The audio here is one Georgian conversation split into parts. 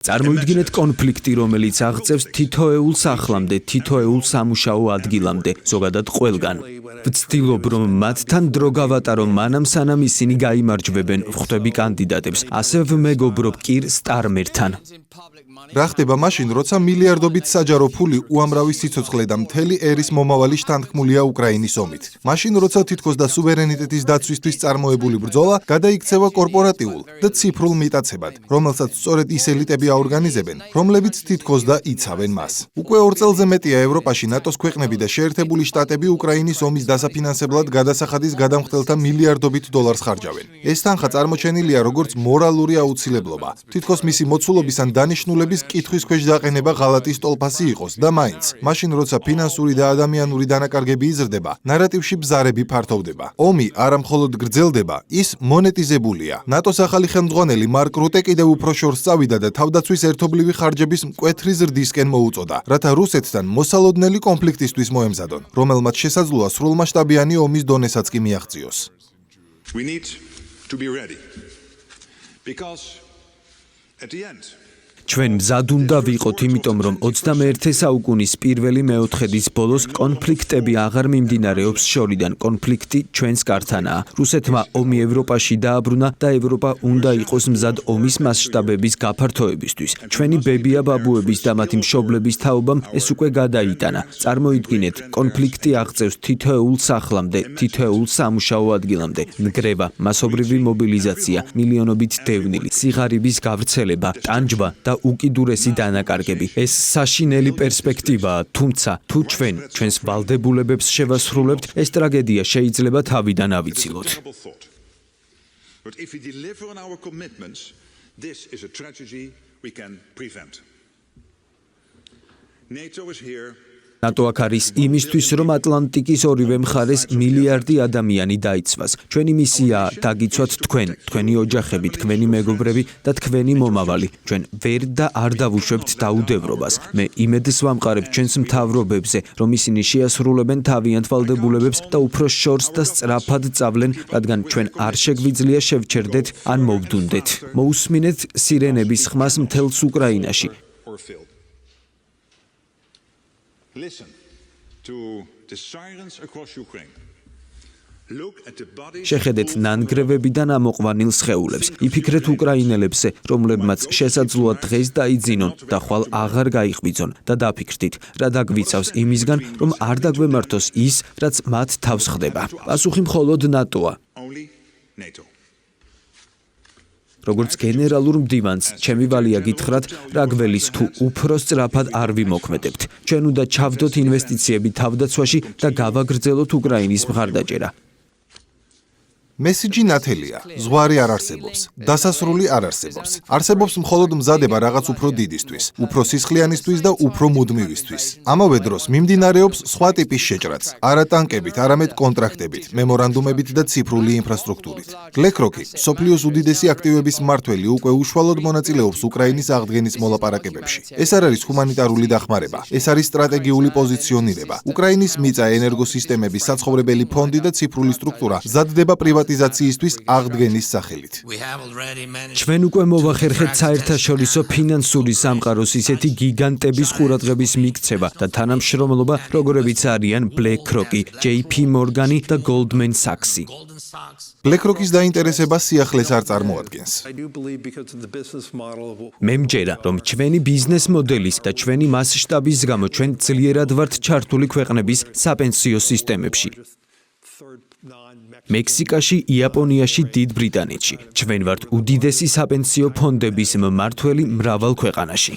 წარმოიდგინეთ კონფლიქტი, რომელიც აღწევს თითოეულ სახლამდე, თითოეულ სამუშაო ადგილამდე, ზოგადად ყველგან. ვცდილობ, რომ მათთან დრო გავატარო მანამ სანამ ისინი გაიმარჯვებენ, ვხვდები კანდიდატებს, ასევე ვმეგობრობ კირ სტარმერთან. რა ხდება მაშინ, როცა მილიარდობით საჯარო ფული უამრავი სიცოცხლე და მთელი ერის მომავალი შთანთქმულია უკრაინის ომით. მაშინ, როცა თითქოს და სუვერენიტეტის დაცვისთვის წარმოებული ბრძოლა გადაიქცევა კორპორატიულ და ციფრულ მიტაცებად, რომელსაც სწორედ ის ელიტები აორგანიზებენ, რომლებიც თითქოს და იცავენ მას. უკვე 2 წელზე მეტია ევროპაში ნატოს ქვეყნები და შეერთებული შტატები უკრაინის ომის დასაფინანსებლად გადასახადის გადამხდელთა მილიარდობით დოლარს ხარჯავენ. ეს თანხა წარმოჩენილია როგორც მორალური აუცილებლობა. თითქოს მისი მოცულობის ან დანიშნულების კითხვის ქვეშ დაყენება ღალატის ტოლფასი იყოს და მაინც, მაშინ როცა ფინანსური და ადამიანური დანაკარგები იზრდება, ნარატივში ბზარები ფართოვდება. ომი არა მხოლოდ გრძელდება, ის მონეტიზებულია. ნატოს ახალი ხელმძღვანელი მარკ რუტე კიდევ უფრო შორს წავიდა და თავდაცვის ერთობლივი ხარჯების მკვეთრი ზრდისკენ მოუწოდა, რათა რუსეთთან მოსალოდნელი კონფლიქტისთვის მოემზადონ, რომელმაც შესაძლოა სრულმასშტაბიანი ომის დონესაც კი მიაღწიოს. We need to be ready. Because at the end ჩვენ მზად უნდა ვიყოთ, იმიტომ რომ 21 საუკუნის პირველი მეოთხედის ბოლოს კონფლიქტები აღარ მიმდინარეობს შორიდან, კონფლიქტი ჩვენს კართანაა. რუსეთმა ომი ევროპაში დააბრუნა და ევროპა უნდა იყოს მზად ომის მასშტაბების გაფართოებისთვის. ჩვენი ბებია-ბაბუების და მათი მშობლების თაობამ ეს უკვე გადაიტანა. წარმოიდგინეთ, კონფლიქტი აღწევს თითოეულ სახლამდე, თითოეულ სამუშაო ადგილამდე. ნგრევა, მასობრივი მობილიზაცია, მილიონობით დევნილი, სიღარიბის გავრცელება, ტანჯვა და უკიდურესი დანაკარგები. ეს საშინელი პერსპექტივაა, თუმცა თუ ჩვენ ჩვენს ვალდებულებებს შევასრულებთ, ეს ტრაგედია შეიძლება თავიდან ავიცილოთ. But if we deliver on our commitments, this is a tragedy we can prevent. NATO is here. ნატო აქ არის იმისთვის, რომ ატლანტიკის ორივე მხარეს მილიარდი ადამიანი დაიცვას. ჩვენი მისიაა დაგიცვათ თქვენ, თქვენი ოჯახები, თქვენი მეგობრები და თქვენი მომავალი. ჩვენ ვერ და არ დავუშვებთ დაუდევრობას. მე იმედს ვამყარებ ჩვენს მთავრობებზე, რომ ისინი შეასრულებენ თავიანთ ვალდებულებებს და უფრო შორს და სწრაფად წავლენ, რადგან ჩვენ არ შეგვიძლია შევჩერდეთ ან მოვდუნდეთ. მოусმინეთ სირენების ხმას მთელს უკრაინაში. Listen to the sirens across Ukraine. Look at the bodies. შეხედეთ ნანგრევებიდან ამოყვანილ სხეულებს. იფიქრეთ უკრაინელებზე, რომლებმაც შესაძლოა დღეს დაიძინონ და ხვალ აღარ გაიხვიძონ და დაფიქრდით, რა დაგვიცავს იმისგან, რომ არ დაგვემართოს ის, რაც მათ თავს ხდება. პასუხი მხოლოდ ნატოა. Only NATO. როგორც გენერალურ მდივანს, ჩემი ვალია გითხრათ, რა გველის თუ უფრო სწრაფად არ ვიმოქმედებთ. ჩვენ უნდა ჩავდოთ ინვესტიციები თავდაცვაში და გავაგრძელოთ უკრაინის მხარდაჭერა. მესიჯი ნათელია, ზღვარი არ არსებობს, დასასრული არ არსებობს. არსებობს მხოლოდ მზადება რაღაც უფრო დიდისთვის, უფრო სისხლიანისთვის და უფრო მუდმივისთვის. ამავე დროს მიმდინარეობს სხვა ტიპის შეჭრაც, არა ტანკებით, არამედ კონტრაქტებით, მემორანდუმებით და ციფრული ინფრასტრუქტურით. BlackRock-ი, მსოფლიოს უდიდესი აქტივების მმართველი, უკვე უშუალოდ მონაწილეობს უკრაინის აღდგენის მოლაპარაკებებში. ეს არ არის ჰუმანიტარული დახმარება, ეს არის სტრატეგიული პოზიციონირება. უკრაინის მიწა, ენერგოსისტემების, საცხოვრებელი ფონდი და ციფრული სტრუქტურა მზადდება პრივატიზაციისთვის აღდგენის სახელით. ჩვენ უკვე მოვახერხეთ საერთაშორისო ფინანსური სამყაროს ისეთი გიგანტების ყურადღების მიქცევა და თანამშრომლობა, როგორებიც არიან BlackRock-ი, JP Morgan-ი და Goldman Sachs-ი. BlackRock-ის დაინტერესება სიახლეს არ წარმოადგენს. მე მჯერა, რომ ჩვენი ბიზნეს მოდელის და ჩვენი მასშტაბის გამო ჩვენ ძლიერად ვართ ჩართული ქვეყნების საპენსიო სისტემებში. მექსიკაში, იაპონიაში, დიდ ბრიტანეთში. ჩვენ ვართ უდიდესი საპენსიო ფონდების მმართველი მრავალ ქვეყანაში.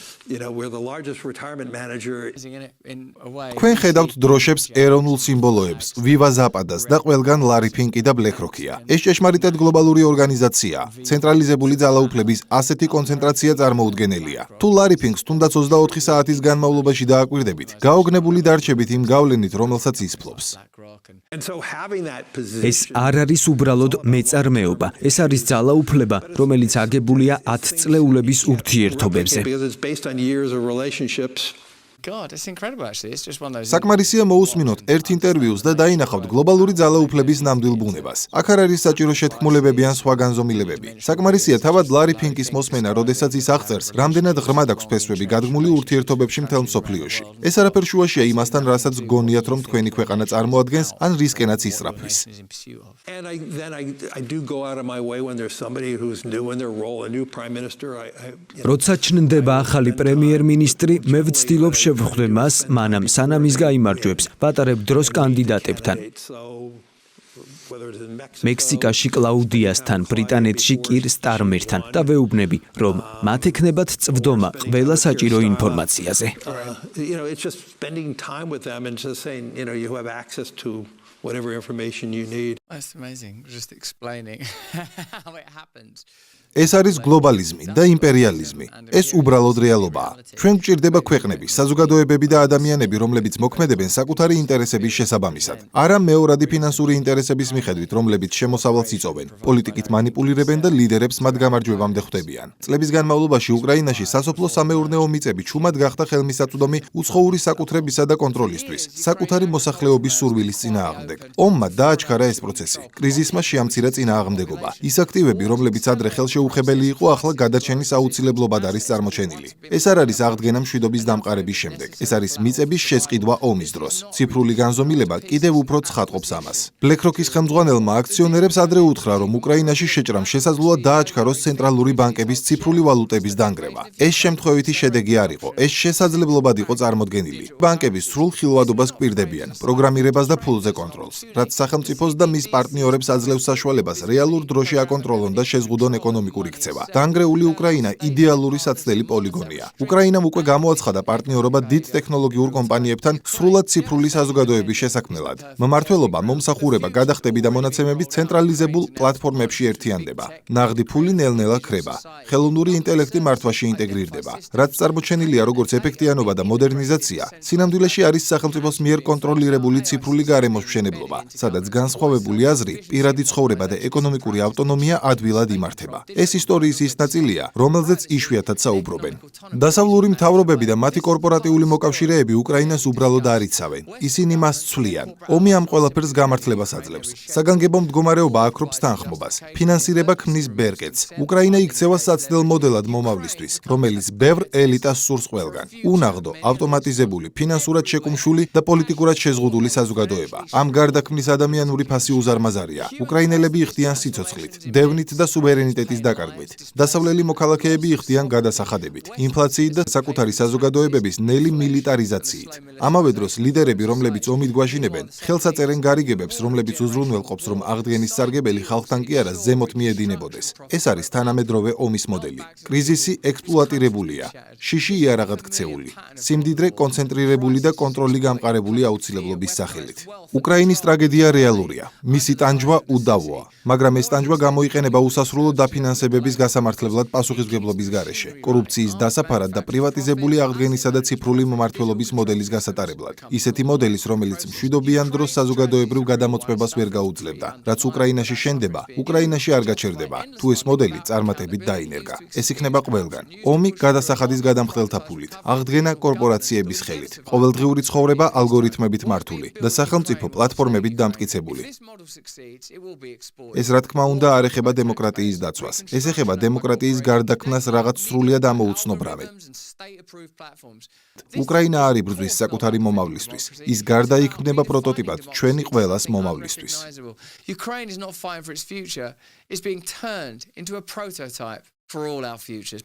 თქვენ ხედავთ დროშებს, ეროვნულ სიმბოლოებს, ვივა ზაპადას და ყველგან ლარი ფინკი და BlackRock-ია. ეს ჭეშმარიტად გლობალური ორგანიზაციაა. ცენტრალიზებული ძალაუფლების ასეთი კონცენტრაცია წარმოუდგენელია. თუ ლარი ფინკს თუნდაც 24 საათის განმავლობაში დააკვირდებით, გაოგნებული დარჩებით იმ გავლენით, რომელსაც ის ფლობს. ეს არ არის უბრალოდ მეწარმეობა, ეს არის ძალაუფლება, რომელიც აგებულია 10 წლეულების ურთიერთობებზე. God, it's incredible actually. It's just one of those. საკმარისია მოусმინოთ ერთ ინტერვიუს და დაინახავთ გლობალური ძალაუფლების ნამდვილ ბუნებას. აქ არ არის საჭირო შეთქმულებები ან სხვა განზომილებები. საკმარისია თავად ლარი ფინკის მოსმენა, როდესაც ის აღწერს, რამდენად ღრმად აქვს ფესვები გადმული ურთიერთობებში მთელ მსოფლიოში. ეს არაფერ შუაშია იმასთან, რასაც გონიათ, რომ თქვენი ქვეყანა წარმოადგენს, ან რისკენაც ისწრაფვის. And then I do go out of my way when there's somebody who's new in their role, a new prime minister. როცა ჩნდება ახალი პრემიერ-მინისტრი, მე ვცდილობ შევხვდე მას, მანამ სანამ ის გაიმარჯვებს, ვატარებ დროს კანდიდატებთან. მექსიკაში კლაუდიასთან, ბრიტანეთში კირ სტარმერთან და ვეუბნები, რომ მათ ექნებათ წვდომა ყველა საჭირო ინფორმაციაზე. It's just spending time with them and just saying, you have access to whatever information you need. That's amazing. Just explaining how it happens. ეს არის გლობალიზმი და იმპერიალიზმი. ეს უბრალოდ რეალობაა. ჩვენ გვჭირდება ქვეყნები, საზოგადოებები და ადამიანები, რომლებიც მოქმედებენ საკუთარი ინტერესების შესაბამისად. არა მეორადი ფინანსური ინტერესების მიხედვით, რომლებიც შემოსავალს იწოვენ, პოლიტიკით მანიპულირებენ და ლიდერებს მათ გამარჯვებამდე ხვდებიან. წლების განმავლობაში უკრაინაში სასოფლო-სამეურნეო მიწები ჩუმად გახდა ხელმისაწვდომი უცხოური საკუთრებისა და კონტროლისთვის, საკუთარი მოსახლეობის სურვილის წინააღმდეგ. ომმა დააჩქარა ეს პროცესი. კრიზისმა შეამცირა წინააღმდეგობა. ის აქტივები, რომლებიც ადრე ხელშეუხებელი იყო, ახლა გადარჩენის აუცილებლობად არის წარმოჩენილი. ეს არ არის აღდგენა მშვიდობის დამყარების შემდეგ. ეს არის მიწების შესყიდვა ომის დროს. ციფრული განზომილება კიდევ უფრო ცხადყოფს ამას. BlackRock-ის ხელმძღვანელმა აქციონერებს ადრე უთხრა, რომ უკრაინაში შეჭრამ შესაძლოა დააჩქაროს ცენტრალური ბანკების ციფრული ვალუტების დანგრევა. ეს შემთხვევითი შედეგი არ იყო. ეს შესაძლებლობად იყო წარმოდგენილი. ბანკები სრულ ხილვადობას გვპირდებიან, პროგრამირებას და ფულზე კონტროლს, რაც სახელმწიფოს და მის პარტნიორებს აძლევს საშუალებას რეალურ დროში აკონტროლონ და შეზღუდონ ეკონომიკური ქცევა. დანგრეული უკრაინა იდეალური საცდელი პოლიგონია. უკრაინამ უკვე გამოაცხადა პარტნიორობა დიდ ტექნოლოგიურ კომპანიებთან სრულად ციფრული საზოგადოების შესაქმნელად. მმართველობა, მომსახურება, გადახდები და მონაცემები ცენტრალიზებულ პლატფორმებში ერთიანდება. ნაღდი ფული ნელ-ნელა ქრება. ხელოვნური ინტელექტი მართვაში ინტეგრირდება. რაც წარმოჩენილია როგორც ეფექტიანობა და მოდერნიზაცია, სინამდვილეში არის სახელმწიფოს მიერ კონტროლირებული ციფრული გარემოს მშენებლობა, სადაც განსხვავებული აზრი, პირადი ცხოვრება და ეკონომიკური ავტონომია ადვილად იმართება. ეს ისტორიის ის ნაწილია, რომელზეც იშვიათად საუბრობენ. დასავლური მთავრობები და მათი კორპორატიული მოკავშირეები უკრაინას უბრალოდ არ იცავენ. ისინი მას ცვლიან. ომი ამ ყველაფერს გამართლებას აძლევს. საგანგებო მდგომარეობა აქრობს თანხმობას. ფინანსირება ქმნის ბერკეტს. უკრაინა იქცევა საცდელ მოდელად მომავლისთვის, რომელიც ბევრ ელიტას სურს ყველგან. უნაღდო, ავტომატიზებული, ფინანსურად შეკუმშული და პოლიტიკურად შეზღუდული საზოგადოება. ამ გარდაქმნის ადამიანური ფასი უზარმაზარია. უკრაინელები იხდიან სიცოცხლით, დევნით და სუვერენიტეტის დაკარგვით. დასავლელი მოქალაქეები იხდიან გადასახადებით, ინფლაციით და საკუთარი საზოგადოებების ნელი მილიტარიზაციით. ამავე დროს ლიდერები, რომლებიც ომით გვაშინებენ, ხელს აწერენ გარიგებებს, რომლებიც უზრუნველყოფს, რომ აღდგენის სარგებელი ხალხთან კი არა ზემოთ მიედინებოდეს. ეს არის თანამედროვე ომის მოდელი. კრიზისი ექსპლუატირებულია, შიში იარაღად ქცეული, სიმდიდრე კონცენტრირებული და კონტროლი გამყარებული აუცილებლობის სახელით. უკრაინის ტრაგედია რეალურია. მისი ტანჯვა უდავოა, მაგრამ ეს ტანჯვა გამოიყენება უსასრულო დაფინანსებების გასამართლებლად პასუხისმგებლობის გარეშე, კორუფციის დასაფარად და პრივატიზებული აღდგენისა და ციფრული მომმართველობის მოდელის გასატარებლად. ისეთი მოდელის, რომელიც მშვიდობიან დროს საზოგადოებრივ გადამოწმებას ვერ გაუძლებდა. რაც უკრაინაში შენდება, უკრაინაში არ გაჩერდება, თუ ეს მოდელი წარმატებით დაინერგა. ეს იქნება ყველგან. ომი გადასახადის გადამხდელთა ფულით, აღდგენა კორპორაციების ხელით, ყოველდღიური ცხოვრება ალგორითმებით მართული და სახელმწიფო პლატფორმებით დამტკიცებული. ეს რა თქმა უნდა არ ეხება დემოკრატიის დაცვას. ეს ეხება დემოკრატიის გარდაქმნას რაღაც სრულიად ამოუცნობრავად. უკრაინა არ იბრძვის საკუთარი მომავლისთვის. ის გარდაიქმნება პროტოტიპად ჩვენი ყველას მომავლისთვის. Ukraine is not fighting for its future, it's being turned into a prototype for all our futures.